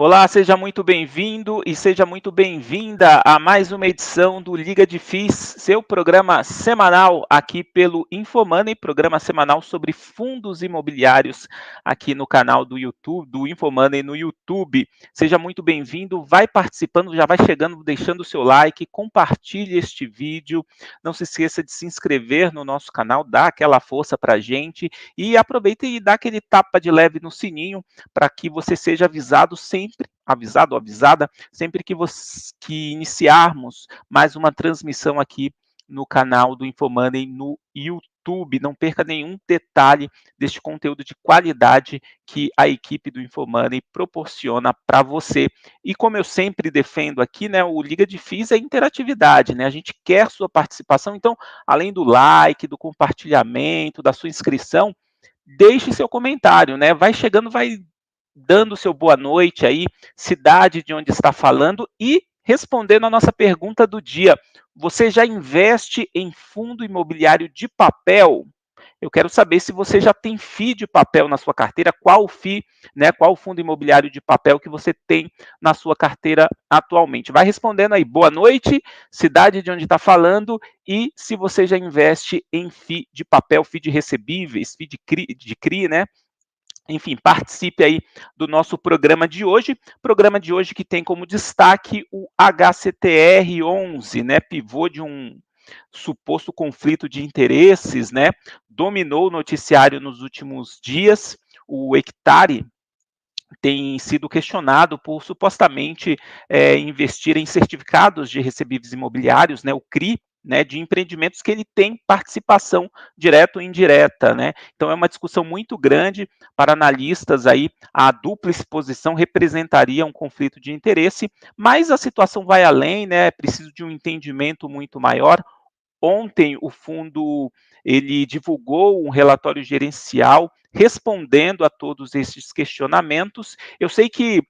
Olá, seja muito bem-vindo e seja muito bem-vinda a mais uma edição do Liga de FIIs, seu programa semanal aqui pelo Infomoney, programa semanal sobre fundos imobiliários aqui no canal do YouTube, do Infomoney no YouTube. Seja muito bem-vindo, vai participando, já vai chegando, deixando o seu like, compartilhe este vídeo, não se esqueça de se inscrever no nosso canal, dá aquela força pra gente e aproveita e dá aquele tapa de leve no sininho para que você seja avisado sempre, avisado ou avisada, sempre que iniciarmos mais uma transmissão aqui no canal do Infomoney no YouTube. Não perca nenhum detalhe deste conteúdo de qualidade que a equipe do Infomoney proporciona para você. E como eu sempre defendo aqui, né, o Liga de FIIs é interatividade, né? A gente quer sua participação, então, além do like, do compartilhamento, da sua inscrição, deixe seu comentário, né? Vai chegando, vai dando seu boa noite aí, cidade de onde está falando e respondendo a nossa pergunta do dia. Você já investe em fundo imobiliário de papel? Eu quero saber se você já tem FII de papel na sua carteira, qual FII, né, qual fundo imobiliário de papel que você tem na sua carteira atualmente. Vai respondendo aí, boa noite, cidade de onde está falando e se você já investe em FII de papel, FII de recebíveis, FII de CRI, né? Enfim, participe aí do nosso programa de hoje que tem como destaque o HCTR11, né, pivô de um suposto conflito de interesses, né, dominou o noticiário nos últimos dias. O Hectare tem sido questionado por supostamente investir em certificados de recebíveis imobiliários, né, o CRI, né, de empreendimentos que ele tem participação direta ou indireta, né? Então é uma discussão muito grande para analistas aí, a dupla exposição representaria um conflito de interesse, mas a situação vai além, né? É preciso de um entendimento muito maior. Ontem o fundo ele divulgou um relatório gerencial respondendo a todos esses questionamentos. Eu sei que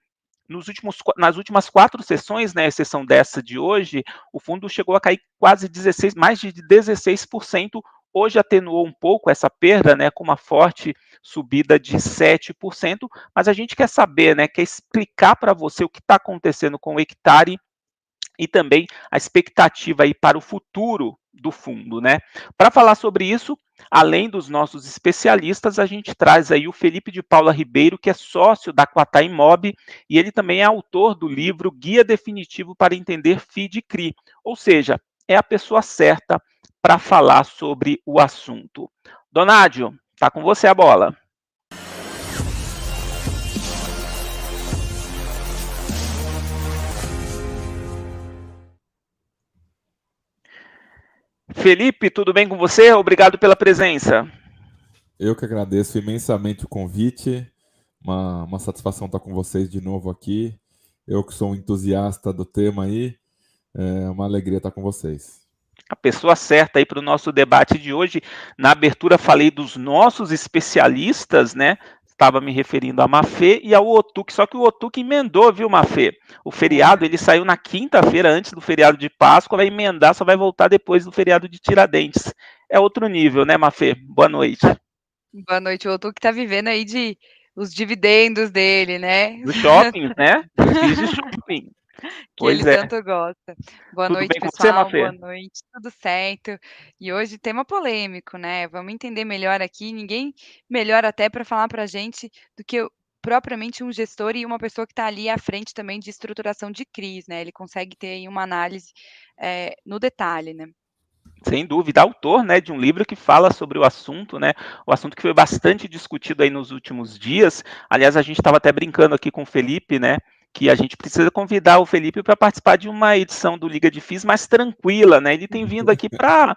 nas últimas 4 sessões, né, exceção dessa de hoje, o fundo chegou a cair quase 16, mais de 16%. Hoje atenuou um pouco essa perda, né, com uma forte subida de 7%, mas a gente quer saber, né, quer explicar para você o que está acontecendo com o Hectare e também a expectativa aí para o futuro do fundo, né? Para falar sobre isso, além dos nossos especialistas, a gente traz aí o Felipe de Paula Ribeiro, que é sócio da Quatá Imob, e ele também é autor do livro Guia Definitivo para Entender FII de CRI, ou seja, é a pessoa certa para falar sobre o assunto. Donádio, está com você a bola. Felipe, tudo bem com você? Obrigado pela presença. Eu que agradeço imensamente o convite. Uma satisfação estar com vocês de novo aqui. Eu que sou um entusiasta do tema aí, é uma alegria estar com vocês. A pessoa certa aí para o nosso debate de hoje. Na abertura falei dos nossos especialistas, né? Estava me referindo a Mafê e ao Otuque, só que o Otuque emendou, viu, Mafê? O feriado, ele saiu na quinta-feira, antes do feriado de Páscoa, vai emendar, só vai voltar depois do feriado de Tiradentes. É outro nível, né, Mafê? Boa noite. Boa noite, o Otuque tá vivendo aí os dividendos dele, né? Dos shoppings, né? Dos FIIs de shopping. Que ele Pois é. tanto gosta. Boa Tudo noite, bem com você, pessoal, Mafê? boa noite, tudo certo. E hoje tema polêmico, né, vamos entender melhor aqui, ninguém melhor até para falar pra gente do que propriamente um gestor e uma pessoa que está ali à frente também de estruturação de CRIs, né, ele consegue ter aí uma análise, no detalhe, né. Sem dúvida, autor, né, de um livro que fala sobre o assunto, né, o assunto que foi bastante discutido aí nos últimos dias. Aliás, a gente estava até brincando aqui com o Felipe, né, que a gente precisa convidar o Felipe para participar de uma edição do Liga de FIIs mais tranquila, né? Ele tem vindo aqui para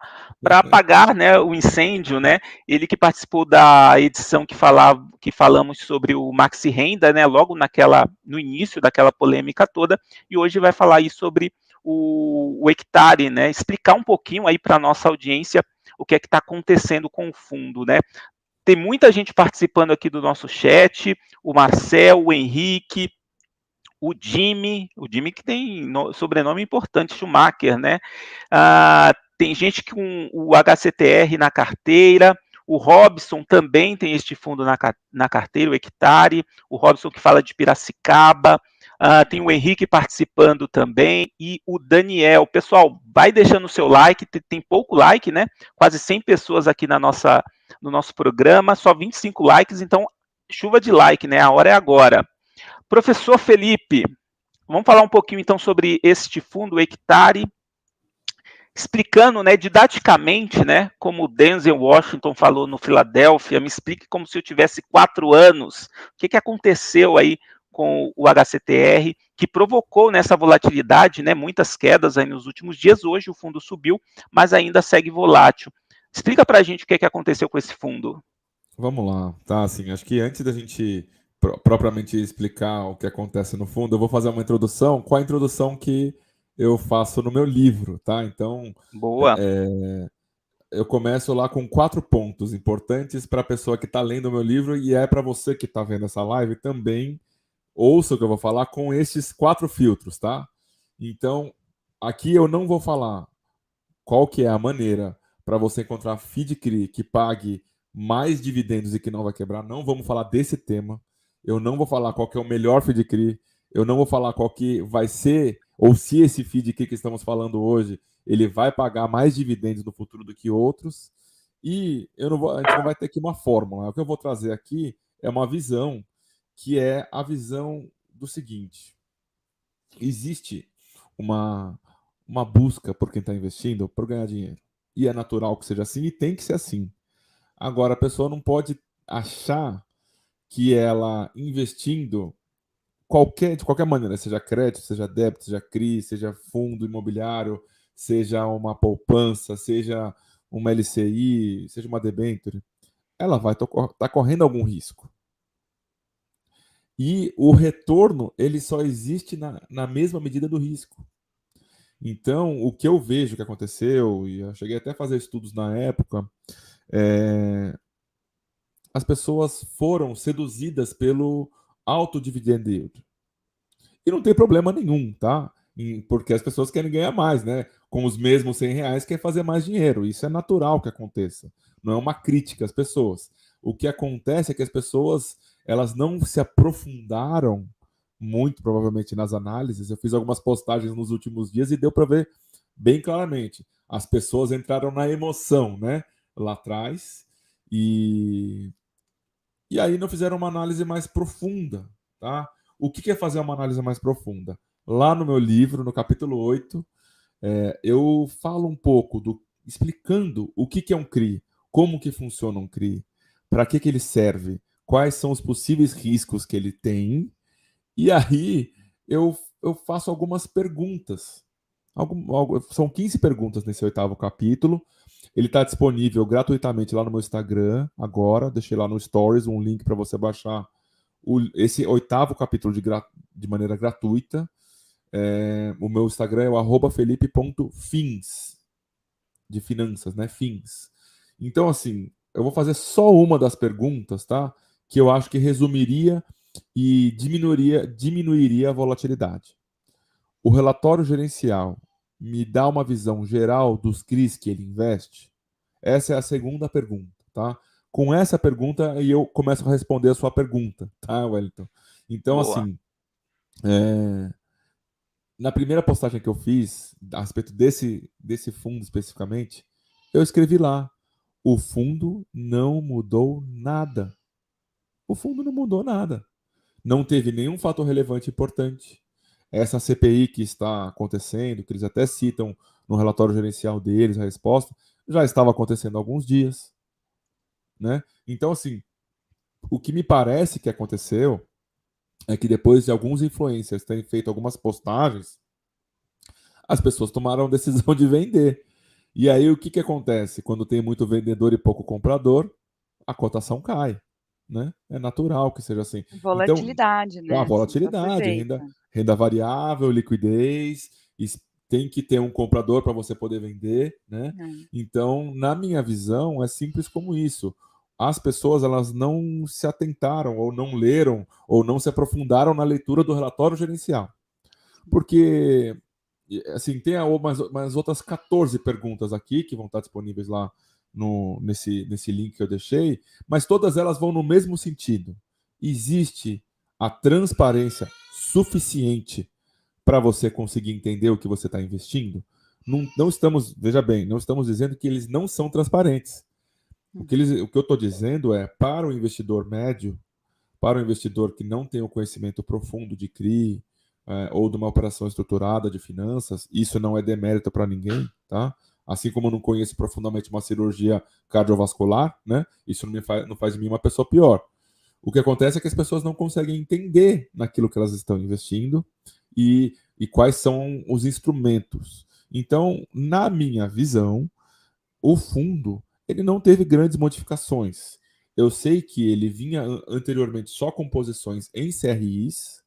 apagar, né, o incêndio, né? Ele que participou da edição que falamos sobre o Maxi Renda, né, logo no início daquela polêmica toda, e hoje vai falar aí sobre o Hectare, né? Explicar um pouquinho aí para a nossa audiência o que é que está acontecendo com o fundo, né? Tem muita gente participando aqui do nosso chat, o Marcel, o Henrique, o Jimmy que tem sobrenome importante, Schumacher, né? Tem gente com o HCTR na carteira, o Robson também tem este fundo na carteira, o Hectare, o Robson que fala de Piracicaba, Tem o Henrique participando também e o Daniel. Pessoal, vai deixando o seu like, tem pouco like, né? Quase 100 pessoas aqui no nosso programa, só 25 likes, então chuva de like, né? A hora é agora. Professor Felipe, vamos falar um pouquinho então sobre este fundo, o hectare, explicando, né, didaticamente, né, como o Denzel Washington falou no Filadélfia, me explique como se eu tivesse 4 anos, o que aconteceu aí com o HCTR, que provocou nessa volatilidade, né, muitas quedas aí nos últimos dias. Hoje o fundo subiu, mas ainda segue volátil. Explica para a gente o que aconteceu com esse fundo. Vamos lá, tá? Assim, acho que antes da gente propriamente explicar o que acontece no fundo, eu vou fazer uma introdução com a introdução que eu faço no meu livro, tá? Então, Boa. eu começo lá com 4 pontos importantes para a pessoa que está lendo o meu livro e para você que está vendo essa live também ouça o que eu vou falar com esses 4 filtros, tá? Então, aqui eu não vou falar qual que é a maneira para você encontrar FIDCRI que pague mais dividendos e que não vai quebrar. Não vamos falar desse tema. Eu não vou falar qual que é o melhor FIDCRI. Eu não vou falar qual que vai ser, ou se esse FIDCRI que estamos falando hoje, ele vai pagar mais dividendos no futuro do que outros. E a gente não vai ter aqui uma fórmula. O que eu vou trazer aqui é uma visão, que é a visão do seguinte. Existe uma busca por quem está investindo por ganhar dinheiro. E é natural que seja assim e tem que ser assim. Agora, a pessoa não pode achar que ela investindo de qualquer maneira, seja crédito, seja débito, seja CRI, seja fundo imobiliário, seja uma poupança, seja uma LCI, seja uma debênture, ela vai estar correndo algum risco. E o retorno, ele só existe na mesma medida do risco. Então, o que eu vejo que aconteceu, e eu cheguei até a fazer estudos na época, as pessoas foram seduzidas pelo alto dividend yield. E não tem problema nenhum, tá? Porque as pessoas querem ganhar mais, né? Com os mesmos R$ 100, quer fazer mais dinheiro. Isso é natural que aconteça. Não é uma crítica às pessoas. O que acontece é que as pessoas elas não se aprofundaram muito, provavelmente, nas análises. Eu fiz algumas postagens nos últimos dias e deu para ver bem claramente. As pessoas entraram na emoção, né? Lá atrás. E aí não fizeram uma análise mais profunda, tá? O que é fazer uma análise mais profunda? Lá no meu livro, no capítulo 8, eu falo um pouco explicando o que é um CRI, como que funciona um CRI, para que ele serve, quais são os possíveis riscos que ele tem, e aí eu faço algumas perguntas. São 15 perguntas nesse 8º capítulo. Ele está disponível gratuitamente lá no meu Instagram agora. Deixei lá no Stories um link para você baixar esse 8º capítulo de maneira gratuita. O meu Instagram é o @felipe.fins, de finanças, né? Fins. Então, assim, eu vou fazer só uma das perguntas, tá? Que eu acho que resumiria e diminuiria a volatilidade. O relatório gerencial me dá uma visão geral dos CRIs que ele investe? Essa é a segunda pergunta, tá? Com essa pergunta, eu começo a responder a sua pergunta, tá, Wellington? Então, Boa. assim, na primeira postagem que eu fiz a respeito desse fundo especificamente, eu escrevi lá: o fundo não mudou nada. O fundo não mudou nada. Não teve nenhum fator relevante importante. Essa CPI que está acontecendo, que eles até citam no relatório gerencial deles, a resposta, já estava acontecendo há alguns dias, né? Então, assim, o que me parece que aconteceu é que depois de alguns influencers terem feito algumas postagens, as pessoas tomaram a decisão de vender. E aí o que acontece? Quando tem muito vendedor e pouco comprador, a cotação cai, né? É natural que seja assim. Então, Volatilidade, a né, assim, só foi volatilidade, feita. renda variável, liquidez, tem que ter um comprador para você poder vender, né? Então, na minha visão, é simples como isso. As pessoas elas não se atentaram, ou não leram, ou não se aprofundaram na leitura do relatório gerencial. Porque, assim, tem mais outras 14 perguntas aqui que vão estar disponíveis lá nesse link que eu deixei, mas todas elas vão no mesmo sentido. Existe a transparência suficiente para você conseguir entender o que você está investindo? Não estamos, veja bem, não estamos dizendo que eles não são transparentes. O que eu estou dizendo é, para o investidor médio, para o investidor que não tem o conhecimento profundo de CRI, ou de uma operação estruturada de finanças, isso não é demérito para ninguém, tá? Assim como eu não conheço profundamente uma cirurgia cardiovascular, né? Isso não faz de mim uma pessoa pior. O que acontece é que as pessoas não conseguem entender naquilo que elas estão investindo e quais são os instrumentos. Então, na minha visão, o fundo ele não teve grandes modificações. Eu sei que ele vinha anteriormente só com posições em CRIs,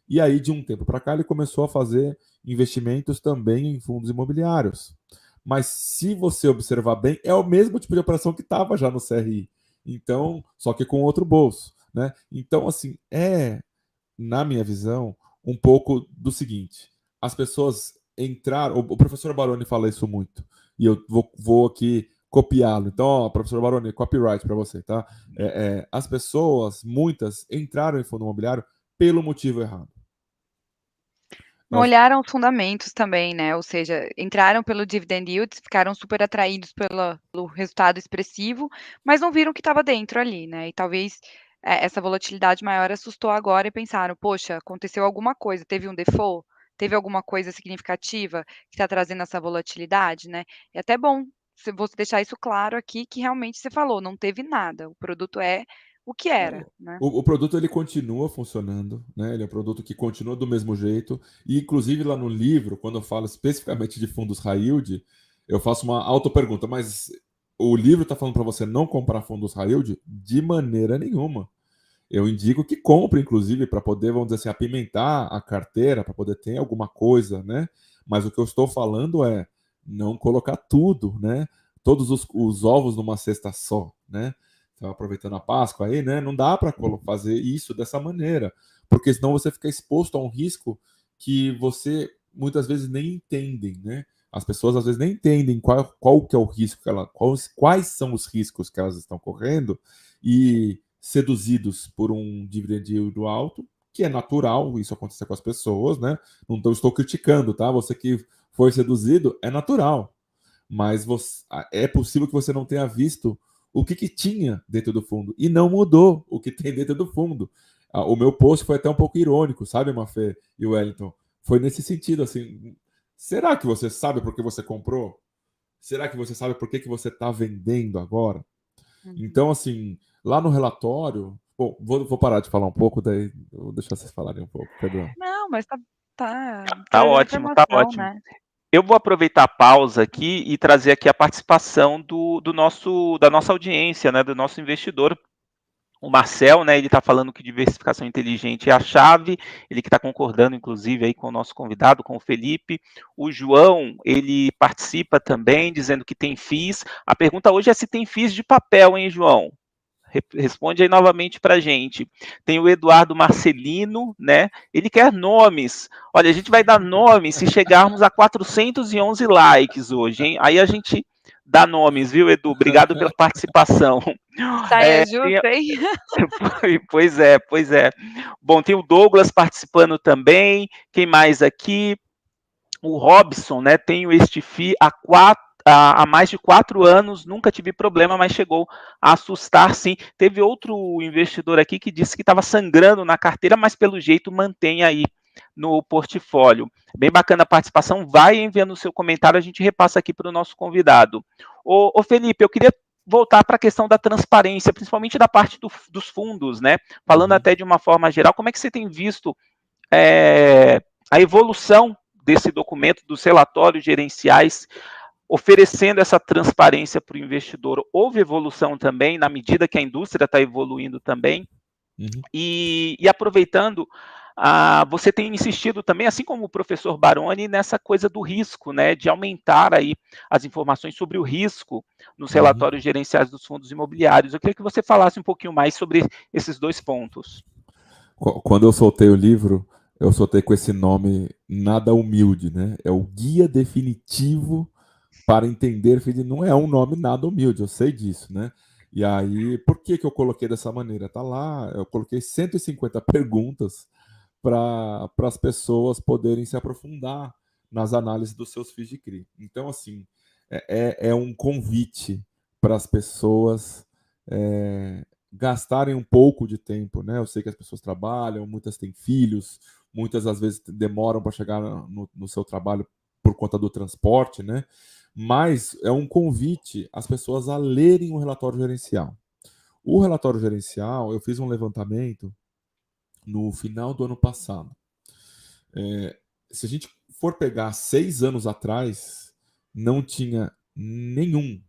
e aí de um tempo para cá ele começou a fazer investimentos também em fundos imobiliários. Mas se você observar bem, é o mesmo tipo de operação que estava já no CRI. Então, só que com outro bolso, né? Então, assim, na minha visão, um pouco do seguinte: as pessoas entraram. O professor Baroni fala isso muito, e eu vou aqui copiá-lo. Então, ó, professor Baroni, copyright para você, tá? As pessoas, muitas, entraram em fundo imobiliário pelo motivo errado. Não olharam os fundamentos também, né, ou seja, entraram pelo dividend yield, ficaram super atraídos pelo resultado expressivo, mas não viram o que estava dentro ali, né, e talvez, essa volatilidade maior assustou agora e pensaram: "Poxa, aconteceu alguma coisa, teve um default? Teve alguma coisa significativa que está trazendo essa volatilidade?", né. É até bom você deixar isso claro aqui, que realmente você falou, não teve nada, o produto é o que era, né. O produto ele continua funcionando, né? Ele é um produto que continua do mesmo jeito. E, inclusive, lá no livro, quando eu falo especificamente de fundos high yield, eu faço uma auto-pergunta, mas o livro está falando para você não comprar fundos high yield? De maneira nenhuma. Eu indico que compre, inclusive, para poder, vamos dizer assim, apimentar a carteira, para poder ter alguma coisa, né? Mas o que eu estou falando é não colocar tudo, né? Todos os ovos numa cesta só, né? Então, aproveitando a Páscoa aí, né? Não dá para fazer isso dessa maneira, porque senão você fica exposto a um risco que você muitas vezes nem entendem, né? As pessoas às vezes nem entendem qual que é o risco quais são os riscos que elas estão correndo, e seduzidos por um dividend yield alto, que é natural isso acontecer com as pessoas, né? Não estou criticando, tá? Você que foi seduzido, é natural. Mas é possível que você não tenha visto o que tinha dentro do fundo. E não mudou o que tem dentro do fundo. O meu post foi até um pouco irônico, sabe, Mafê e Wellington? Foi nesse sentido, assim, será que você sabe por que você comprou? Será que você sabe por que você está vendendo agora? Então, assim, lá no relatório... Bom, vou parar de falar um pouco, daí vou deixar vocês falarem um pouco, perdão. Não, mas tá Tá trazendo ótimo, tá informação, ótimo. né. Eu vou aproveitar a pausa aqui e trazer aqui a participação da nossa audiência, né, do nosso investidor. O Marcel, né, ele está falando que diversificação inteligente é a chave, ele que está concordando, inclusive, aí com o nosso convidado, com o Felipe. O João, ele participa também, dizendo que tem FIIs. A pergunta hoje é se tem FIIs de papel, hein, João? Responde aí novamente para a gente. Tem o Eduardo Marcelino, né? Ele quer nomes. Olha, a gente vai dar nomes se chegarmos a 411 likes hoje, hein? Aí a gente dá nomes, viu, Edu? Obrigado pela participação. Saia justa, hein? Pois é, pois é. Bom, tem o Douglas participando também. Quem mais aqui? O Robson, né? Tenho este FII há mais de 4 anos, nunca tive problema, mas chegou a assustar, sim. Teve outro investidor aqui que disse que estava sangrando na carteira, mas pelo jeito mantém aí no portfólio. Bem bacana a participação. Vai enviando o seu comentário, a gente repassa aqui para o nosso convidado. Ô Felipe, eu queria voltar para a questão da transparência, principalmente da parte dos fundos, né? Falando até de uma forma geral, como é que você tem visto a evolução desse documento, dos relatórios gerenciais, oferecendo essa transparência para o investidor? Houve evolução também, na medida que a indústria está evoluindo também. E aproveitando, você tem insistido também, assim como o professor Baroni, nessa coisa do risco, né, de aumentar aí as informações sobre o risco nos relatórios gerenciais dos fundos imobiliários. Eu queria que você falasse um pouquinho mais sobre esses dois pontos. Quando eu soltei o livro, eu soltei com esse nome nada humilde, né? É o Guia Definitivo para Entender. Não é um nome nada humilde, eu sei disso, né? E aí, por que eu coloquei dessa maneira? Tá lá, eu coloquei 150 perguntas para as pessoas poderem se aprofundar nas análises dos seus FIIs de CRI. Então, assim, é um convite para as pessoas gastarem um pouco de tempo, né? Eu sei que as pessoas trabalham, muitas têm filhos, muitas às vezes demoram para chegar no seu trabalho por conta do transporte, né? Mas é um convite às pessoas a lerem o relatório gerencial. O relatório gerencial, eu fiz um levantamento no final do ano passado. Se a gente for pegar 6 anos atrás, não tinha nenhum,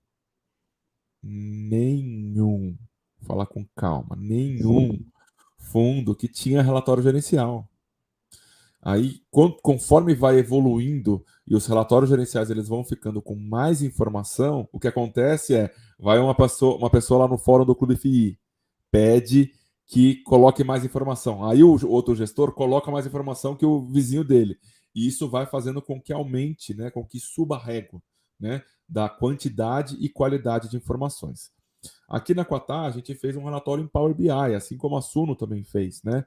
vou falar com calma, nenhum fundo que tinha relatório gerencial. Aí, conforme vai evoluindo e os relatórios gerenciais eles vão ficando com mais informação, o que acontece vai uma pessoa lá no fórum do Clube FI, pede que coloque mais informação. Aí o outro gestor coloca mais informação que o vizinho dele. E isso vai fazendo com que aumente, né, com que suba a régua, né, da quantidade e qualidade de informações. Aqui na Quatá, a gente fez um relatório em Power BI, assim como a Suno também fez, né?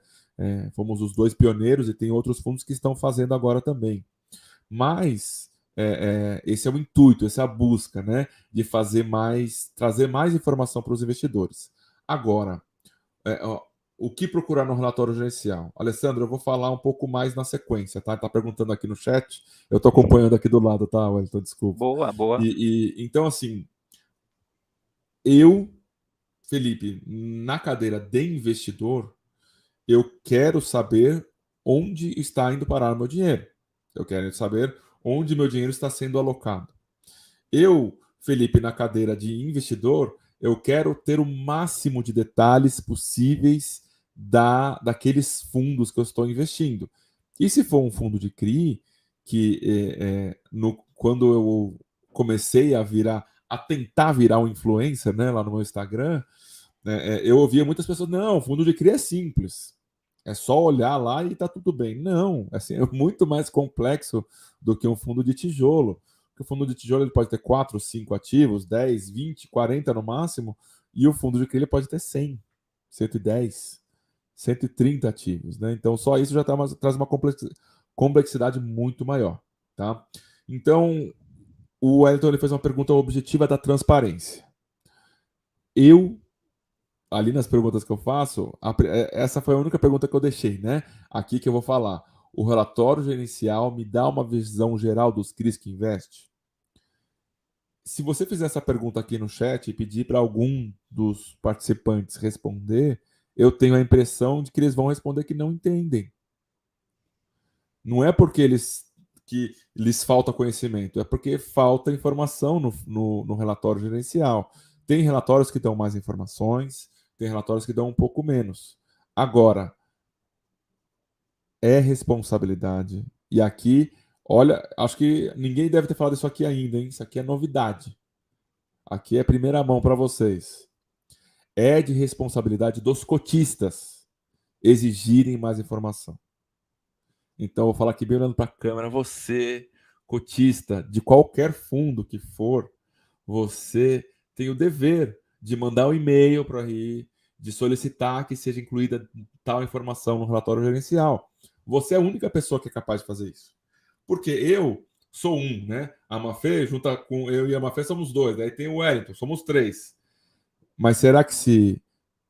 Fomos os 2 pioneiros e tem outros fundos que estão fazendo agora também. Mas esse é o intuito, essa é a busca, né? De trazer mais informação para os investidores. Agora, o que procurar no relatório gerencial? Alessandro, eu vou falar um pouco mais na sequência, tá? Tá perguntando aqui no chat. Eu estou acompanhando aqui do lado, tá, Wellington? Desculpa. Boa. Então, assim, eu, Felipe, na cadeira de investidor, eu quero saber onde está indo parar o meu dinheiro. Eu quero saber onde meu dinheiro está sendo alocado. Eu, Felipe, na cadeira de investidor, eu quero ter o máximo de detalhes possíveis daqueles fundos que eu estou investindo. E se for um fundo de CRI, que quando eu comecei a tentar virar um influencer, né, lá no meu Instagram, eu ouvia muitas pessoas, não, o fundo de CRI é simples. É só olhar lá e tá tudo bem. Não, assim, é muito mais complexo do que um fundo de tijolo. Porque o fundo de tijolo ele pode ter 4, 5 ativos, 10, 20, 40 no máximo, e o fundo de CRI ele pode ter 100, 110, 130 ativos, né? Então só isso já traz uma complexidade muito maior, tá? Então, o Wellington ele fez uma pergunta objetiva da transparência. Ali nas perguntas que eu faço, essa foi a única pergunta que eu deixei, né? Aqui que eu vou falar. O relatório gerencial me dá uma visão geral dos CRIs que investe? Se você fizer essa pergunta aqui no chat e pedir para algum dos participantes responder, eu tenho a impressão de que eles vão responder que não entendem. Não é porque que lhes falta conhecimento, é porque falta informação no relatório gerencial. Tem relatórios que dão mais informações, tem relatórios que dão um pouco menos. Agora, é responsabilidade. E aqui, olha, acho que ninguém deve ter falado isso aqui ainda, hein? Isso aqui é novidade. Aqui é primeira mão para vocês. É de responsabilidade dos cotistas exigirem mais informação. Então, eu vou falar aqui bem olhando para a câmera. Você, cotista de qualquer fundo que for, você tem o dever de mandar um e-mail para a RI, de solicitar que seja incluída tal informação no relatório gerencial. Você é a única pessoa que é capaz de fazer isso. Porque eu sou um, né? A Mafê, junto com eu e a Mafê, somos 2. Aí tem o Wellington, somos 3. Mas será que se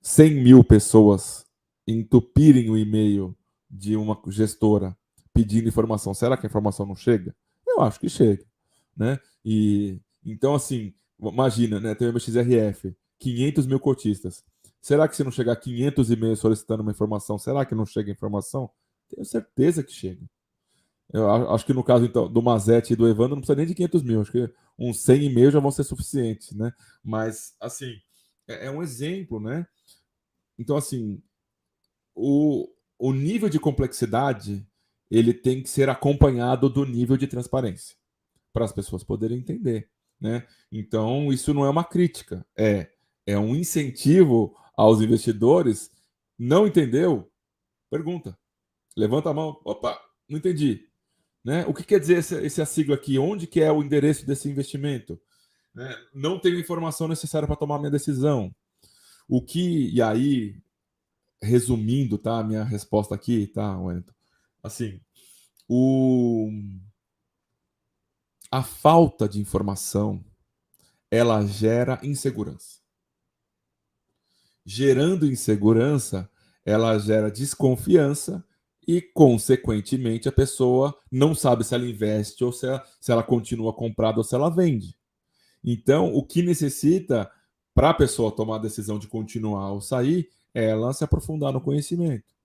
100 mil pessoas entupirem o e-mail de uma gestora pedindo informação, será que a informação não chega? Eu acho que chega, né? E então, assim, imagina, né? Tem o MXRF, 500 mil cotistas. Será que se não chegar 500 e-mails solicitando uma informação, será que não chega a informação? Tenho certeza que chega. Eu acho que no caso então, do Mazete e do Evandro não precisa nem de 500 mil, acho que uns 100 e-mails já vão ser suficientes, né? Mas, assim, é um exemplo, né? Então, assim, o nível de complexidade ele tem que ser acompanhado do nível de transparência para as pessoas poderem entender, né? Então, isso não é uma crítica, é um incentivo aos investidores. Não entendeu? Pergunta. Levanta a mão. Opa, não entendi. Né? O que quer dizer esse sigla aqui? Onde que é o endereço desse investimento? Né? Não tenho informação necessária para tomar minha decisão. E aí, resumindo, tá, a minha resposta aqui, tá, Wellington? Assim, a falta de informação, ela gera insegurança. Gerando insegurança, ela gera desconfiança e, consequentemente, a pessoa não sabe se ela investe ou se ela continua comprada ou se ela vende. Então, o que necessita para a pessoa tomar a decisão de continuar ou sair é ela se aprofundar no conhecimento.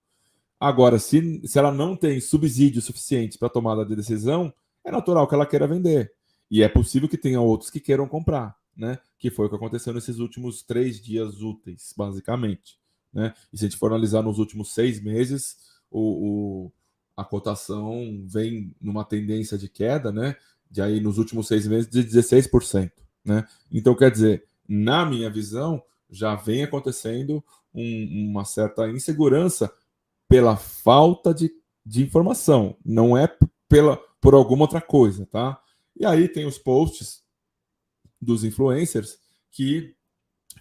Agora, se ela não tem subsídio suficiente para tomada de decisão, é natural que ela queira vender. E é possível que tenha outros que queiram comprar, né? Que foi o que aconteceu nesses últimos 3 dias úteis, basicamente. Né? E se a gente for analisar nos últimos 6 meses, a cotação vem numa tendência de queda, né? De aí nos últimos 6 meses de 16%. Né? Então, quer dizer, na minha visão, já vem acontecendo uma certa insegurança pela falta de informação, não é por alguma outra coisa, tá? E aí tem os posts dos influencers que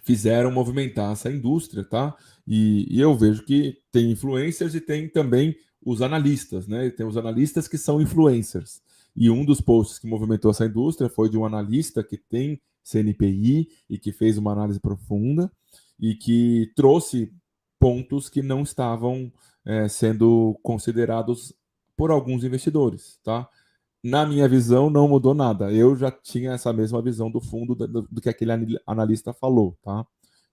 fizeram movimentar essa indústria, tá? E eu vejo que tem influencers e tem também os analistas, né? Tem os analistas que são influencers. E um dos posts que movimentou essa indústria foi de um analista que tem CNPI e que fez uma análise profunda e que trouxe pontos que não estavam sendo considerados por alguns investidores, tá? Na minha visão, não mudou nada. Eu já tinha essa mesma visão do fundo do que aquele analista falou, tá?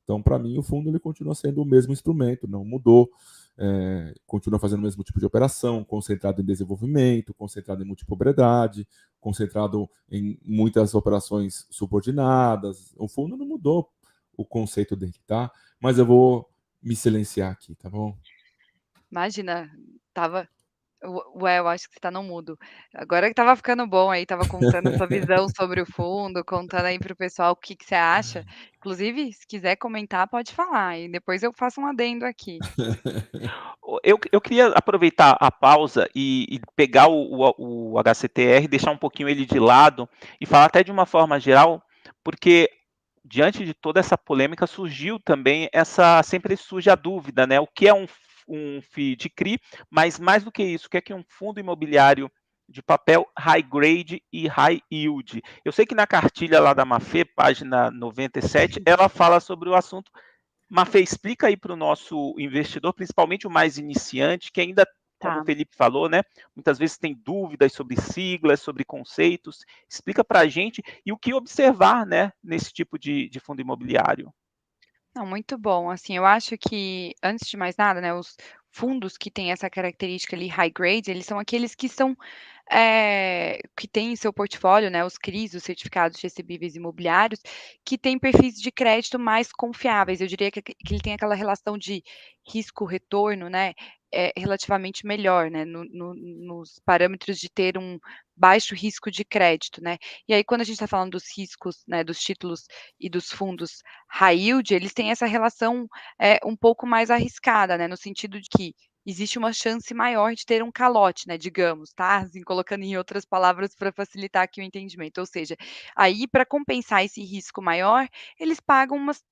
Então, para mim, o fundo ele continua sendo o mesmo instrumento, não mudou, continua fazendo o mesmo tipo de operação, concentrado em desenvolvimento, concentrado em multipropriedade, concentrado em muitas operações subordinadas. O fundo não mudou o conceito dele, tá? Mas eu vou me silenciar aqui, tá bom? Imagina, tava ué, eu acho que você tá no mudo. Agora que estava ficando bom aí, estava contando a sua visão sobre o fundo, contando aí para o pessoal o que que você acha. Inclusive, se quiser comentar, pode falar, e depois eu faço um adendo aqui. Eu queria aproveitar a pausa e pegar o HCTR, deixar um pouquinho ele de lado e falar até de uma forma geral, porque diante de toda essa polêmica surgiu também sempre surge a dúvida, né? O que é um FII de CRI, mas mais do que isso, o que é que um fundo imobiliário de papel high grade e high yield? Eu sei que na cartilha lá da Mafê, página 97, ela fala sobre o assunto. Mafê, explica aí para o nosso investidor, principalmente o mais iniciante, que ainda, como o Tá. Felipe falou, né, muitas vezes tem dúvidas sobre siglas, sobre conceitos. Explica para a gente e o que observar, né, nesse tipo de fundo imobiliário. Não, muito bom. Assim, eu acho que, antes de mais nada, né, os fundos que têm essa característica ali high grade, eles são aqueles que são, que têm em seu portfólio, né, os CRIs, os certificados recebíveis imobiliários, que têm perfis de crédito mais confiáveis. Eu diria que ele tem aquela relação de risco-retorno, né, relativamente melhor, né, nos parâmetros de ter um baixo risco de crédito, né. E aí, quando a gente está falando dos riscos, né, dos títulos e dos fundos high yield, eles têm essa relação, um pouco mais arriscada, né, no sentido de que existe uma chance maior de ter um calote, né, digamos, tá, assim, colocando em outras palavras para facilitar aqui o entendimento. Ou seja, aí para compensar esse risco maior, eles pagam umas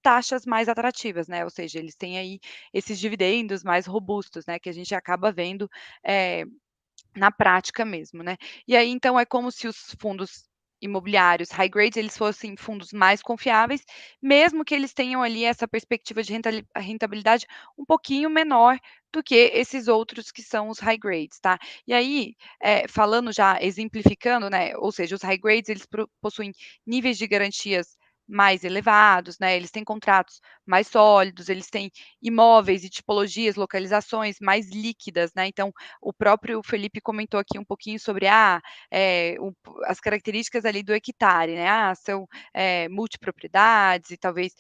taxas mais atrativas, né, ou seja, eles têm aí esses dividendos mais robustos, né, que a gente acaba vendo, eh na prática mesmo, né. E aí, então, é como se os fundos imobiliários high grade, eles fossem fundos mais confiáveis, mesmo que eles tenham ali essa perspectiva de rentabilidade um pouquinho menor do que esses outros que são os high grades, tá. E aí, falando já exemplificando, né, ou seja, os high grades eles possuem níveis de garantias mais elevados, né, eles têm contratos mais sólidos, eles têm imóveis e tipologias, localizações mais líquidas, né. Então, o próprio Felipe comentou aqui um pouquinho sobre, as características ali do hectare, né, são, multipropriedades e talvez,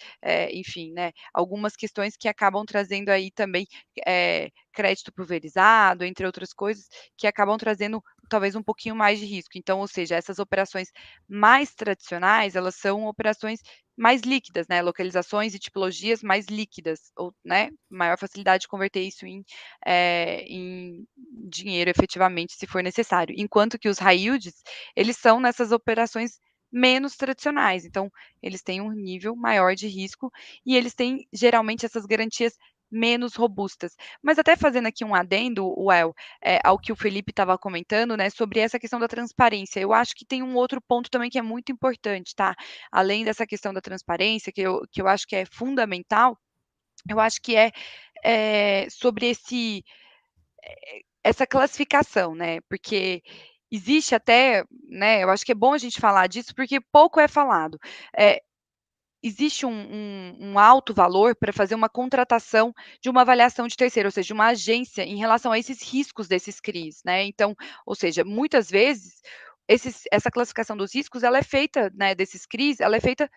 enfim, né, algumas questões que acabam trazendo aí também, crédito pulverizado, entre outras coisas, que acabam trazendo talvez um pouquinho mais de risco. Então, ou seja, essas operações mais tradicionais, elas são operações mais líquidas, né, localizações e tipologias mais líquidas, ou, né, maior facilidade de converter isso em dinheiro efetivamente, se for necessário. Enquanto que os high yields, eles são nessas operações menos tradicionais, então eles têm um nível maior de risco e eles têm geralmente essas garantias menos robustas. Mas até fazendo aqui um adendo, Well, ao que o Felipe estava comentando, né, sobre essa questão da transparência. Eu acho que tem um outro ponto também que é muito importante, tá? Além dessa questão da transparência, que eu acho que é fundamental, eu acho que sobre essa classificação, né? Porque existe até, né? Eu acho que é bom a gente falar disso, porque pouco é falado. Existe um alto valor para fazer uma contratação de uma avaliação de terceiro, ou seja, de uma agência em relação a esses riscos desses CRIs, né? Então, ou seja, muitas vezes essa classificação dos riscos, ela é feita, né, desses CRIs, ela é feita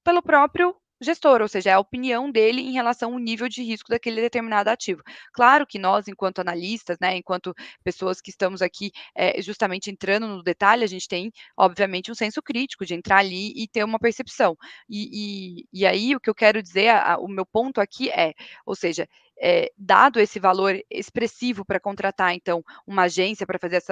pelo próprio gestor, ou seja, é a opinião dele em relação ao nível de risco daquele determinado ativo. Claro que nós, enquanto analistas, né, enquanto pessoas que estamos aqui justamente entrando no detalhe, a gente tem, obviamente, um senso crítico de entrar ali e ter uma percepção. E aí, o que eu quero dizer, o meu ponto aqui ou seja, dado esse valor expressivo para contratar, então, uma agência para fazer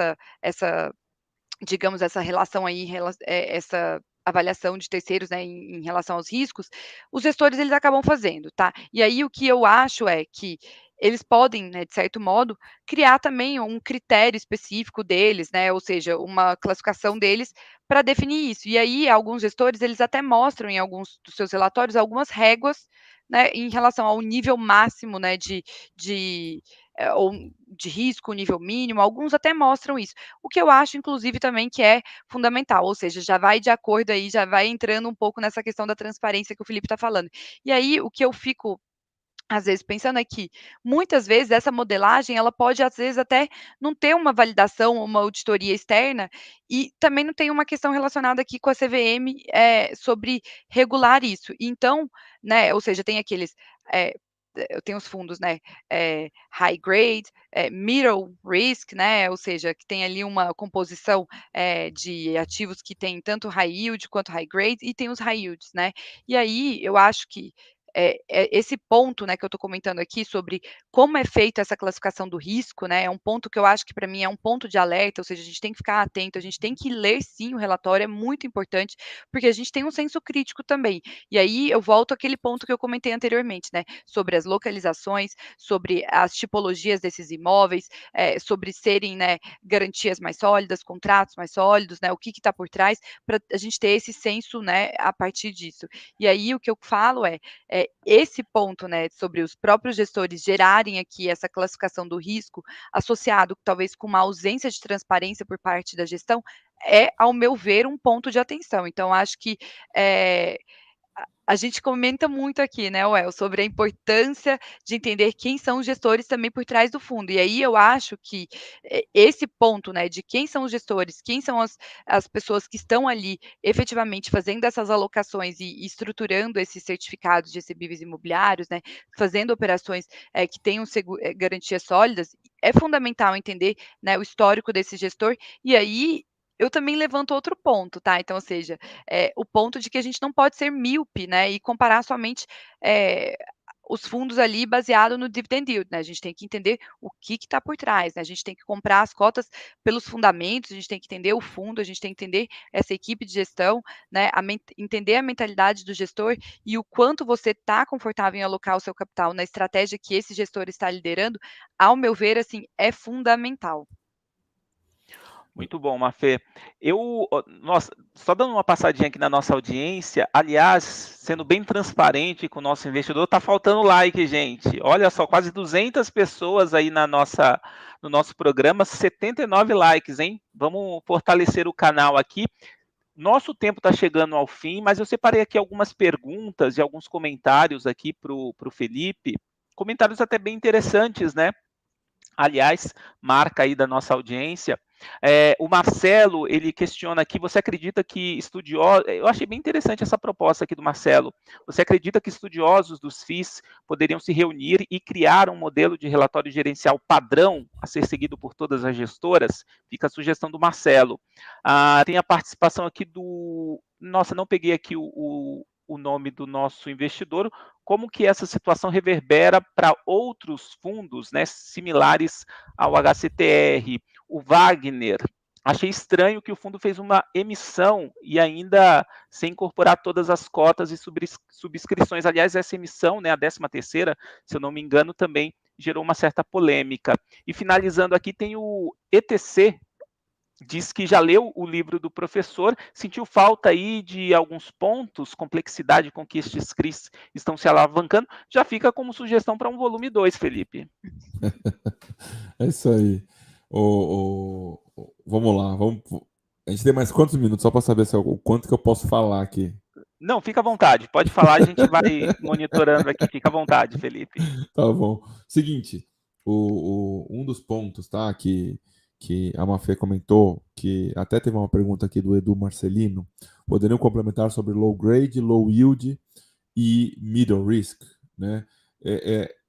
digamos, essa relação aí, essa avaliação de terceiros, né, em relação aos riscos, os gestores eles acabam fazendo, tá? E aí o que eu acho é que eles podem, né, de certo modo, criar também um critério específico deles, né, ou seja, uma classificação deles para definir isso. E aí alguns gestores eles até mostram em alguns dos seus relatórios algumas réguas, né, em relação ao nível máximo, né, ou de risco, nível mínimo, alguns até mostram isso. O que eu acho, inclusive, também que é fundamental, ou seja, já vai de acordo aí, já vai entrando um pouco nessa questão da transparência que o Felipe está falando. E aí, o que eu fico às vezes pensando é que, muitas vezes, essa modelagem, ela pode, às vezes, até não ter uma validação ou uma auditoria externa, e também não tem uma questão relacionada aqui com a CVM, sobre regular isso. Então, né, ou seja, tem aqueles, eu tenho os fundos, né, high grade, middle risk, né, ou seja, que tem ali uma composição, de ativos que tem tanto high yield quanto high grade, e tem os high yields, né. E aí, eu acho que esse ponto, né, que eu estou comentando aqui sobre como é feita essa classificação do risco, né, é um ponto que eu acho que para mim é um ponto de alerta, ou seja, a gente tem que ficar atento, a gente tem que ler sim o relatório, é muito importante, porque a gente tem um senso crítico também. E aí eu volto àquele ponto que eu comentei anteriormente, né, sobre as localizações, sobre as tipologias desses imóveis, sobre serem, né, garantias mais sólidas, contratos mais sólidos, né, o que está por trás, para a gente ter esse senso, né, a partir disso. E aí o que eu falo esse ponto, né, sobre os próprios gestores gerarem aqui essa classificação do risco, associado talvez com uma ausência de transparência por parte da gestão, ao meu ver, um ponto de atenção. Então acho que, a gente comenta muito aqui, né, Well, sobre a importância de entender quem são os gestores também por trás do fundo. E aí eu acho que esse ponto, né, de quem são os gestores, quem são as pessoas que estão ali efetivamente fazendo essas alocações e estruturando esses certificados de recebíveis imobiliários, né, fazendo operações que tenham garantias sólidas, é fundamental entender, né, o histórico desse gestor. E aí eu também levanto outro ponto, tá? Então, ou seja, o ponto de que a gente não pode ser míope, né, e comparar somente, os fundos ali baseado no dividend yield, né, a gente tem que entender o que está por trás, né, a gente tem que comprar as cotas pelos fundamentos, a gente tem que entender o fundo, a gente tem que entender essa equipe de gestão, né, entender a mentalidade do gestor e o quanto você está confortável em alocar o seu capital na estratégia que esse gestor está liderando, ao meu ver, assim, é fundamental. Muito bom, Mafê. Nossa, só dando uma passadinha aqui na nossa audiência, aliás, sendo bem transparente com o nosso investidor, tá faltando like, gente. Olha só, quase 200 pessoas aí no nosso programa, 79 likes, hein? Vamos fortalecer o canal aqui. Nosso tempo está chegando ao fim, mas eu separei aqui algumas perguntas e alguns comentários aqui para o Felipe. Comentários até bem interessantes, né? Aliás, marca aí da nossa audiência. O Marcelo, ele questiona aqui, você acredita que estudiosos... Eu achei bem interessante essa proposta aqui do Marcelo. Você acredita que estudiosos dos FIIs poderiam se reunir e criar um modelo de relatório gerencial padrão a ser seguido por todas as gestoras? Fica a sugestão do Marcelo. Tem a participação aqui do... Nossa, não peguei aqui o nome do nosso investidor, como que essa situação reverbera para outros fundos, né, similares ao HCTR. O Wagner achei estranho que o fundo fez uma emissão e ainda sem incorporar todas as cotas e subscrições. Aliás, essa emissão, né, a 13ª, se eu não me engano, também gerou uma certa polêmica. E finalizando aqui, tem o ETC, diz que já leu o livro do professor, sentiu falta aí de alguns pontos, complexidade com que estes CRIs estão se alavancando, já fica como sugestão para um volume 2, Felipe. É isso aí. Vamos lá. A gente tem mais quantos minutos só para saber o quanto que eu posso falar aqui. Não, fica à vontade, pode falar, a gente vai monitorando aqui, fica à vontade, Felipe. Tá bom. Seguinte, um dos pontos, tá, que a Mafê comentou, que até teve uma pergunta aqui do Edu Marcelino, poderiam complementar sobre low grade, low yield e middle risk, né?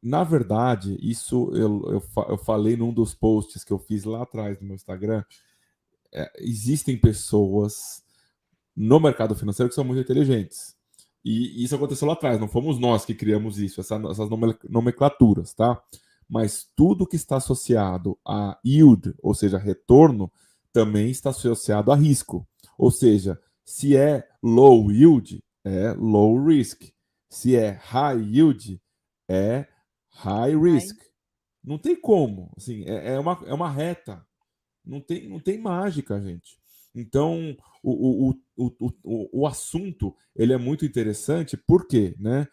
Na verdade, isso eu falei num dos posts que eu fiz lá atrás no meu Instagram. Existem pessoas no mercado financeiro que são muito inteligentes. E isso aconteceu lá atrás, não fomos nós que criamos isso, essas nomenclaturas, tá? Mas tudo que está associado a yield, ou seja, retorno, também está associado a risco. Ou seja, se é low yield, é low risk. Se é high yield, é high risk. Não tem como. Assim, é uma reta. Não tem mágica, gente. Então, o assunto ele é muito interessante, por quê? Né?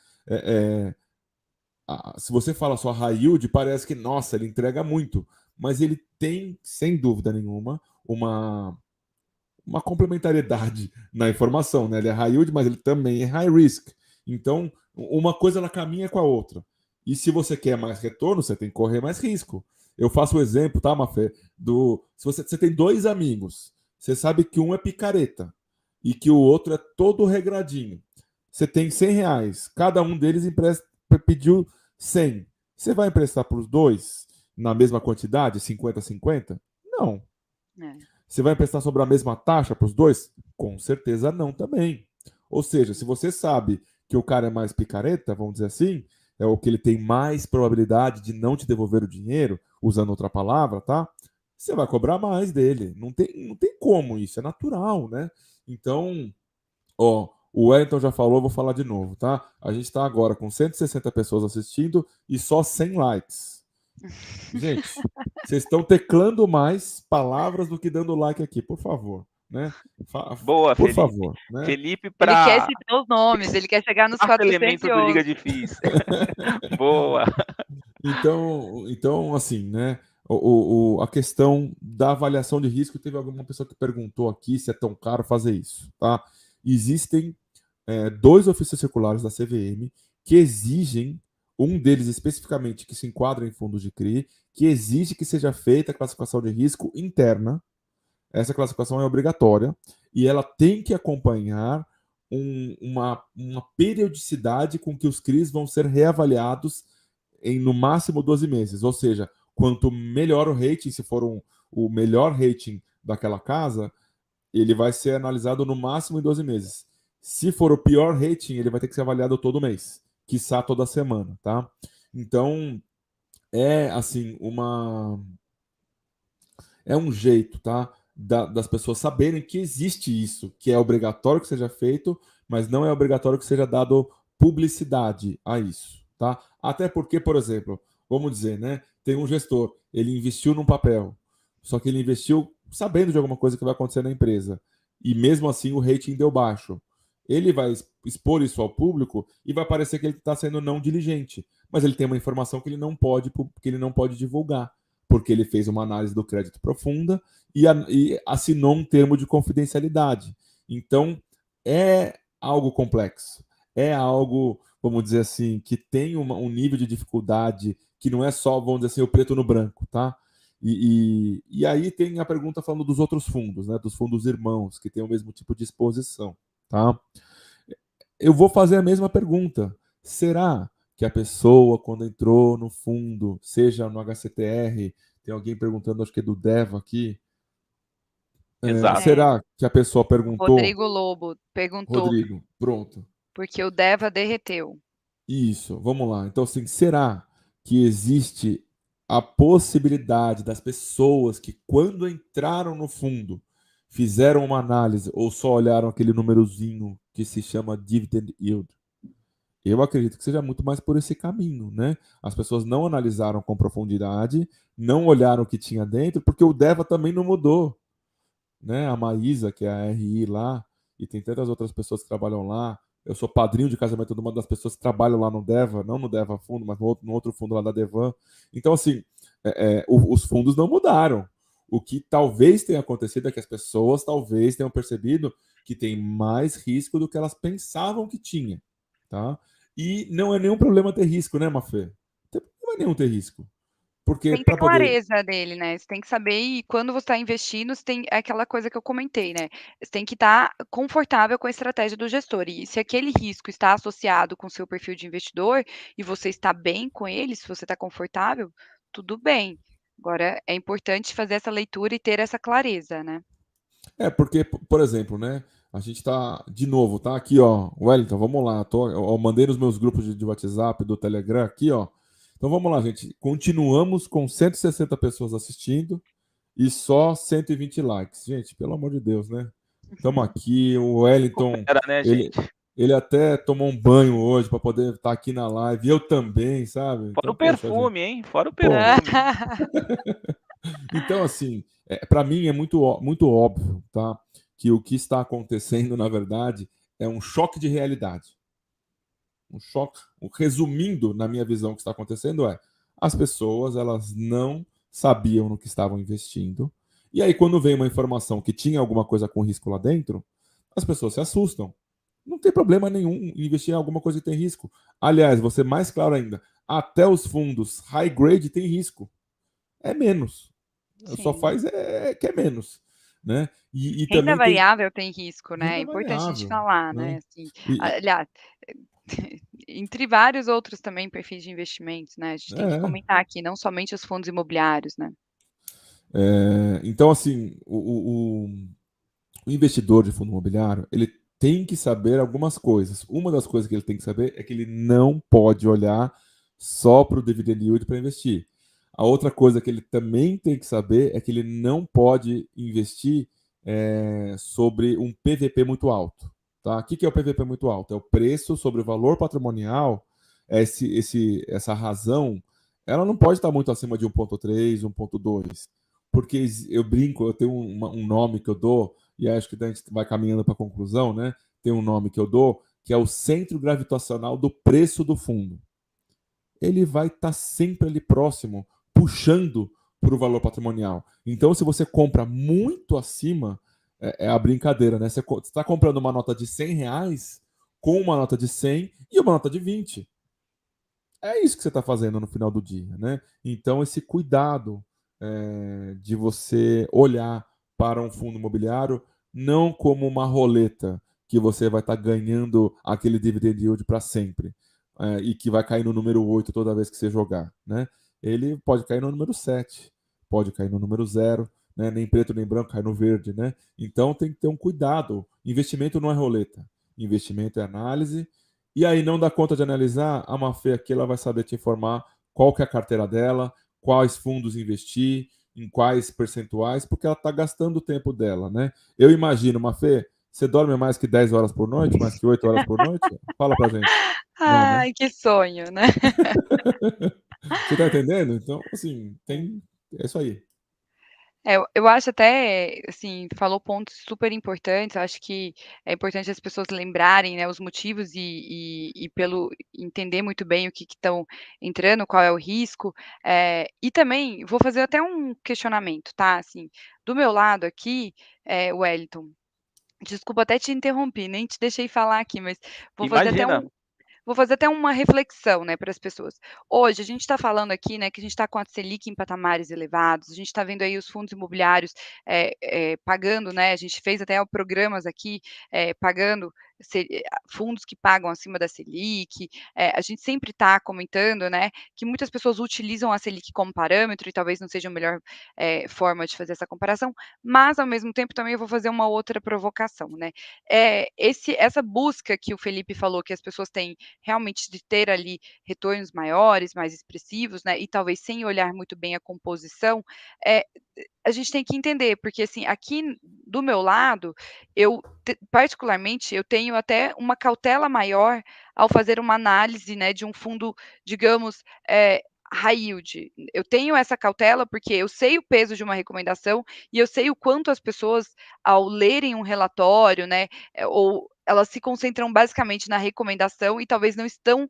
Se você fala só high yield, parece que, nossa, ele entrega muito. Mas ele tem, sem dúvida nenhuma, uma complementariedade na informação. Né? Ele é high yield, mas ele também é high risk. Então, uma coisa ela caminha com a outra. E se você quer mais retorno, você tem que correr mais risco. Eu faço o exemplo, tá, Mafê? Se você tem dois amigos, você sabe que um é picareta e que o outro é todo regradinho. Você tem R$ 100, cada um deles pediu 100. Você vai emprestar para os dois na mesma quantidade, 50-50? Não. Você vai emprestar sobre a mesma taxa para os dois? Com certeza não também. Ou seja, se você sabe que o cara é mais picareta, vamos dizer assim, é o que ele tem mais probabilidade de não te devolver o dinheiro, usando outra palavra, tá? Você vai cobrar mais dele. Não tem como isso, é natural, né? Então, ó, o Wellington já falou, vou falar de novo, tá? A gente está agora com 160 pessoas assistindo e só 100 likes. Gente, vocês estão teclando mais palavras do que dando like aqui, por favor, né? Boa, por Felipe. favor, né? Felipe Ele quer citar os nomes, ele quer chegar nos 411. Elemento do Liga Difícil. Boa. Então, assim, né? A questão da avaliação de risco, teve alguma pessoa que perguntou aqui se é tão caro fazer isso, tá? Existem 2 ofícios circulares da CVM que exigem, um deles especificamente que se enquadra em fundos de CRI, que exige que seja feita a classificação de risco interna. Essa classificação é obrigatória e ela tem que acompanhar uma periodicidade com que os CRIs vão ser reavaliados em no máximo 12 meses. Ou seja, quanto melhor o rating, se for o melhor rating daquela casa, ele vai ser analisado no máximo em 12 meses. Se for o pior rating, ele vai ter que ser avaliado todo mês, quiçá toda semana, tá? Então, assim, é um jeito, tá? Das pessoas saberem que existe isso, que é obrigatório que seja feito, mas não é obrigatório que seja dado publicidade a isso, tá? Até porque, por exemplo, vamos dizer, né? Tem um gestor, ele investiu num papel, só que ele investiu sabendo de alguma coisa que vai acontecer na empresa, e mesmo assim o rating deu baixo. Ele vai expor isso ao público e vai parecer que ele está sendo não diligente, mas ele tem uma informação que ele não pode divulgar, porque ele fez uma análise do crédito profunda e assinou um termo de confidencialidade. Então, é algo complexo. É algo, vamos dizer assim, que tem um nível de dificuldade que não é só, vamos dizer assim, o preto no branco, tá? E aí tem a pergunta falando dos outros fundos, né? Dos fundos irmãos, que tem o mesmo tipo de exposição, tá? Eu vou fazer a mesma pergunta. Será que a pessoa, quando entrou no fundo, seja no HCTR, tem alguém perguntando, acho que é do Deva aqui, será que a pessoa perguntou? Rodrigo Lobo perguntou. Rodrigo, pronto. Porque o Deva derreteu. Isso, vamos lá. Então, assim, será que existe a possibilidade das pessoas que, quando entraram no fundo, fizeram uma análise ou só olharam aquele númerozinho que se chama dividend yield, eu acredito que seja muito mais por esse caminho, né? As pessoas não analisaram com profundidade, não olharam o que tinha dentro, porque o DEVA também não mudou, né? A Maísa, que é a RI lá, e tem tantas outras pessoas que trabalham lá. Eu sou padrinho de casamento de uma das pessoas que trabalham lá no DEVA, não no DEVA Fundo, mas no outro fundo lá da Devan. Então, assim, os fundos não mudaram. O que talvez tenha acontecido é que as pessoas talvez tenham percebido que tem mais risco do que elas pensavam que tinha, tá? E não é nenhum problema ter risco, né, Mafê? Não é nenhum ter risco. Porque Tem que ter para poder. clareza dele, né, você tem que saber e quando você está investindo, você tem é aquela coisa que eu comentei, né, você tem que estar confortável com a estratégia do gestor e se aquele risco está associado com o seu perfil de investidor e você está bem com ele, se você está confortável, tudo bem. Agora é importante fazer essa leitura e ter essa clareza, né. Porque, por exemplo, né? A gente tá, de novo, tá aqui, ó. Wellington, vamos lá. Eu mandei nos meus grupos de WhatsApp, do Telegram, aqui, ó. Então vamos lá, gente. Continuamos com 160 pessoas assistindo e só 120 likes. Gente, pelo amor de Deus, né? Estamos aqui. O Wellington, Recupera, né, ele, gente? ele até tomou um banho hoje para poder estar aqui na live. Eu também, sabe? Fora Então, o poxa, gente. perfume, hein? Fora o Pô, perfume. então, assim, para mim é muito óbvio, tá? Que o que está acontecendo, na verdade, é um choque de realidade. Um choque. Resumindo, na minha visão, o que está acontecendo é as pessoas elas não sabiam no que estavam investindo. E aí, quando vem uma informação que tinha alguma coisa com risco lá dentro, as pessoas se assustam. Não tem problema nenhum investir em alguma coisa que tem risco. Aliás, vou ser mais claro ainda, até os fundos high grade tem risco. É menos. Só Sim. faz que é menos, né? E Renda também tem variável tem risco, né, é renda importante a gente variável, falar, né, né? assim, E, aliás, entre vários outros também perfis de investimentos, né, a gente tem que é, comentar aqui, não somente os fundos imobiliários, né. então, assim, o investidor de fundo imobiliário, ele tem que saber algumas coisas. Uma das coisas que ele tem que saber é que ele não pode olhar só para o dividend yield para investir. A outra coisa que ele também tem que saber é que ele não pode investir sobre um PVP muito alto. Tá? O que é o PVP muito alto? É o preço sobre o valor patrimonial. Essa razão, ela não pode estar muito acima de 1,3, 1,2. Porque eu brinco, eu tenho um nome que eu dou, e acho que a gente vai caminhando para a conclusão, né? Tem um nome que eu dou, que é o centro gravitacional do preço do fundo. Ele vai estar sempre ali próximo, puxando para o valor patrimonial. Então, se você compra muito acima, é a brincadeira, né? Você está comprando uma nota de R$ 100 com uma nota de 100 e uma nota de 20. É isso que você está fazendo no final do dia, né? Então, esse cuidado de você olhar para um fundo imobiliário não como uma roleta que você vai estar ganhando aquele dividend yield para sempre e que vai cair no número 8 toda vez que você jogar, né? Ele pode cair no número 7, pode cair no número 0, né? Nem preto nem branco, cai no verde, né? Então tem que ter um cuidado. Investimento não é roleta. Investimento é análise. E aí não dá conta de analisar, a Mafê aqui ela vai saber te informar qual que é a carteira dela, quais fundos investir, em quais percentuais, porque ela está gastando o tempo dela, né? Eu imagino, Mafê, você dorme mais que 10 horas por noite, mais que 8 horas por noite? Fala pra gente. Não, né? Ai, que sonho, né. Você tá entendendo? Então, assim, é isso aí. É, eu acho até, assim, falou pontos super importantes, eu acho que é importante as pessoas lembrarem, né, os motivos e pelo entender muito bem o que estão entrando, qual é o risco, e também vou fazer até um questionamento, tá, assim, do meu lado aqui, Wellington, desculpa até te interrompi, nem te deixei falar aqui, mas vou fazer até Imagina. um Vou fazer até uma reflexão, né, para as pessoas. Hoje a gente está falando aqui, né, que a gente está com a Selic em patamares elevados, a gente está vendo aí os fundos imobiliários, pagando, né, a gente fez até programas aqui, pagando fundos que pagam acima da Selic. A gente sempre está comentando, né, que muitas pessoas utilizam a Selic como parâmetro e talvez não seja a melhor forma de fazer essa comparação, mas ao mesmo tempo também eu vou fazer uma outra provocação, né. Essa busca que o Felipe falou que as pessoas têm realmente de ter ali retornos maiores, mais expressivos, né, e talvez sem olhar muito bem a composição, eh, a gente tem que entender, porque assim, aqui do meu lado, particularmente, eu tenho até uma cautela maior ao fazer uma análise, né, de um fundo, digamos, high yield. Eu tenho essa cautela, porque eu sei o peso de uma recomendação e eu sei o quanto as pessoas, ao lerem um relatório, né, ou elas se concentram basicamente na recomendação e talvez não estão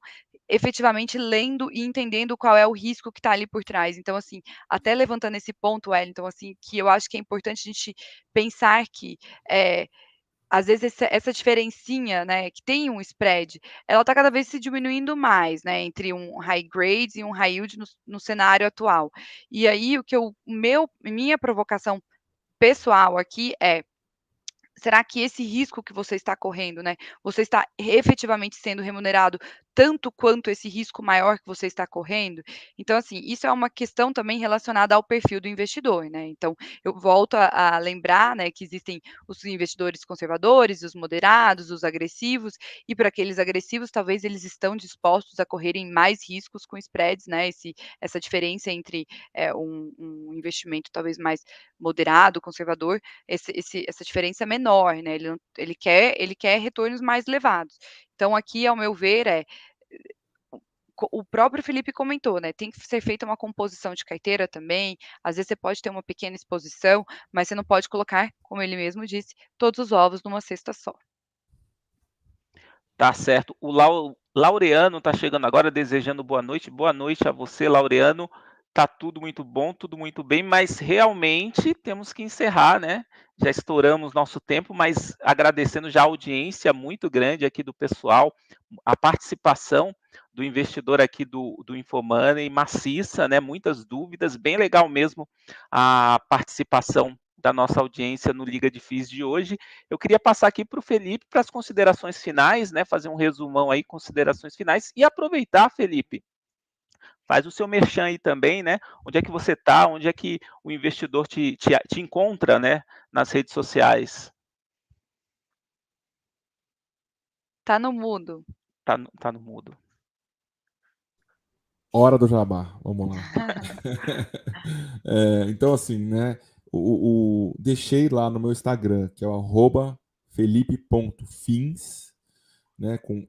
efetivamente lendo e entendendo qual é o risco que está ali por trás. Então, assim, até levantando esse ponto, Wellington, assim, que eu acho que é importante a gente pensar que, às vezes essa diferencinha, né, que tem um spread, ela está cada vez se diminuindo mais, né, entre um high grade e um high yield no cenário atual. E aí minha provocação pessoal aqui é: será que esse risco que você está correndo, né, você está efetivamente sendo remunerado tanto quanto esse risco maior que você está correndo? Então, assim, isso é uma questão também relacionada ao perfil do investidor, né. Então, eu volto a lembrar, né, que existem os investidores conservadores, os moderados, os agressivos, e para aqueles agressivos, talvez eles estão dispostos a correrem mais riscos com spreads, né, essa diferença entre, um investimento talvez mais moderado, conservador, essa diferença é menor, né, ele quer retornos mais elevados. Então aqui, ao meu ver, o próprio Felipe comentou, né, tem que ser feita uma composição de carteira também, às vezes você pode ter uma pequena exposição, mas você não pode colocar, como ele mesmo disse, todos os ovos numa cesta só. Tá certo. O Laureano está chegando agora, desejando boa noite. Boa noite a você, Laureano. Tá tudo muito bom, tudo muito bem, mas realmente temos que encerrar, né? Já estouramos nosso tempo, mas agradecendo já a audiência muito grande aqui do pessoal, a participação do investidor aqui do Infomoney maciça, né? Muitas dúvidas, bem legal mesmo a participação da nossa audiência no Liga de FIIs de hoje. Eu queria passar aqui para o Felipe para as considerações finais, né? Fazer um resumão aí, considerações finais, e aproveitar, Felipe, faz o seu merchan aí também, né? Onde é que você está, onde é que o investidor te encontra, né? Nas redes sociais. Tá no mudo. Tá no mudo. Hora do jabá, vamos lá. Então, assim, né? Deixei lá no meu Instagram, que é o @felipe.fins, né? Com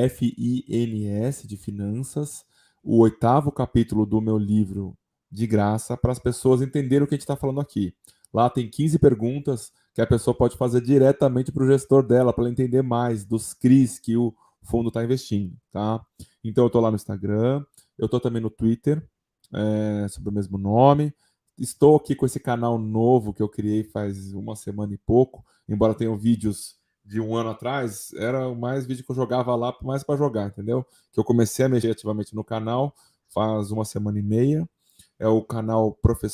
FINS de finanças, o 8º capítulo do meu livro de graça para as pessoas entenderem o que a gente está falando aqui. Lá tem 15 perguntas que a pessoa pode fazer diretamente para o gestor dela, para ela entender mais dos CRIs que o fundo está investindo, tá? Então eu estou lá no Instagram, eu estou também no Twitter, sob o mesmo nome. Estou aqui com esse canal novo que eu criei faz uma semana e pouco, embora tenham vídeos de um ano atrás, era mais vídeo que eu jogava lá, mais para jogar, entendeu? Que eu comecei a mexer ativamente no canal faz uma semana e meia. É o canal Prof.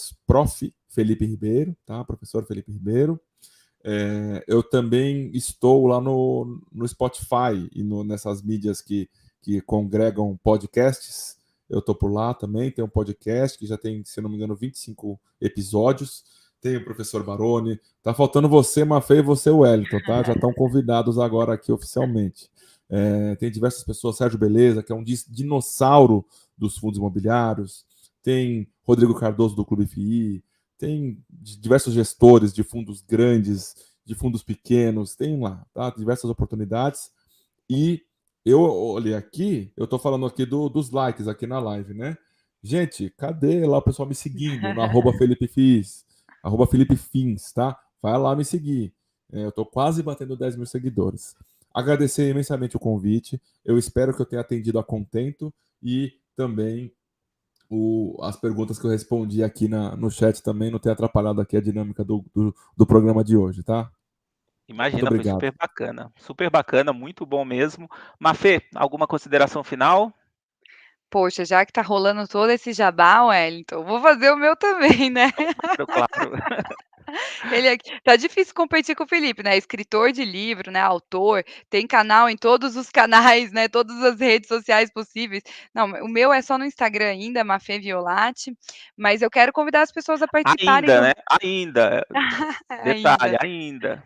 Felipe Ribeiro, tá? Professor Felipe Ribeiro. Eu também estou lá no Spotify e nessas mídias que congregam podcasts. Eu estou por lá também. Tem um podcast que já tem, se não me engano, 25 episódios. Tem o professor Baroni. Tá faltando você, Mafê, e você, Wellington, tá? Já estão convidados agora aqui oficialmente. Tem diversas pessoas, Sérgio Beleza, que é um dinossauro dos fundos imobiliários. Tem Rodrigo Cardoso, do Clube FI. Tem diversos gestores de fundos grandes, de fundos pequenos. Tem lá, tá? Diversas oportunidades. E eu olhei aqui, eu tô falando aqui dos likes aqui na live, né? Gente, cadê lá o pessoal me seguindo? No @FelipeFins, tá? Vai lá me seguir. Eu tô quase batendo 10 mil seguidores. Agradecer imensamente o convite. Eu espero que eu tenha atendido a contento e também as perguntas que eu respondi aqui no chat também não tenha atrapalhado aqui a dinâmica do programa de hoje, tá? Imagina, foi super bacana, muito bom mesmo. Mafê, alguma consideração final? Poxa, já que tá rolando todo esse jabá, Wellington, vou fazer o meu também, né. Claro, claro. Tá difícil competir com o Felipe, né, escritor de livro, né, autor, tem canal em todos os canais, né, todas as redes sociais possíveis. Não, o meu é só no Instagram ainda, Mafê Violati, mas eu quero convidar as pessoas a participarem Ainda, do né? Ainda. Detalhe, ainda. ainda.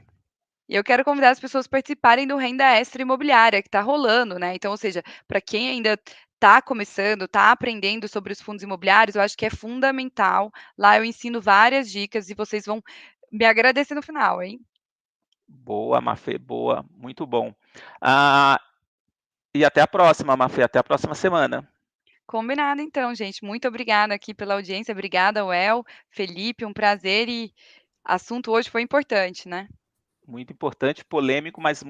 E eu quero convidar as pessoas a participarem do Renda Extra Imobiliária, que está rolando, né. Então, ou seja, para quem ainda está começando, está aprendendo sobre os fundos imobiliários, eu acho que é fundamental. Lá eu ensino várias dicas e vocês vão me agradecer no final, hein. Boa, Mafê, boa. Muito bom. Ah, e até a próxima, Mafê. Até a próxima semana. Combinado então, gente. Muito obrigada aqui pela audiência. Obrigada, Well, Felipe, um prazer e assunto hoje foi importante, né. Muito importante, polêmico, mas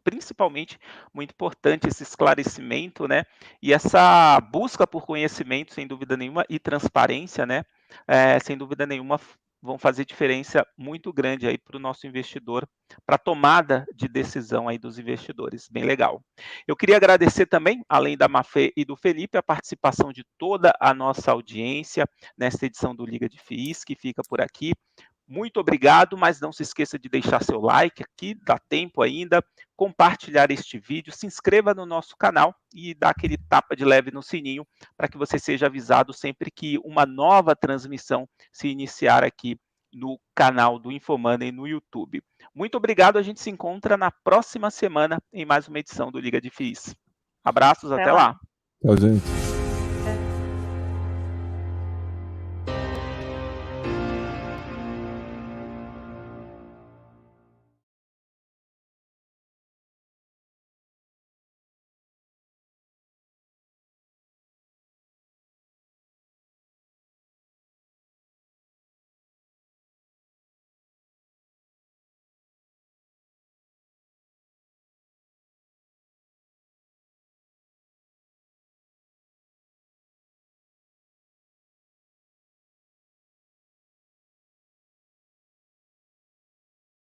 principalmente muito importante esse esclarecimento, né, e essa busca por conhecimento, sem dúvida nenhuma, e transparência, né, sem dúvida nenhuma vão fazer diferença muito grande aí para o nosso investidor, para a tomada de decisão aí dos investidores, bem legal. Eu queria agradecer também, além da Mafê e do Felipe, a participação de toda a nossa audiência nesta edição do Liga de FIIs, que fica por aqui. Muito obrigado, mas não se esqueça de deixar seu like aqui, dá tempo ainda, compartilhar este vídeo, se inscreva no nosso canal e dá aquele tapa de leve no sininho para que você seja avisado sempre que uma nova transmissão se iniciar aqui no canal do Infomoney no YouTube. Muito obrigado, a gente se encontra na próxima semana em mais uma edição do Liga de FIIs. Abraços, Até até lá. lá. Tchau, gente.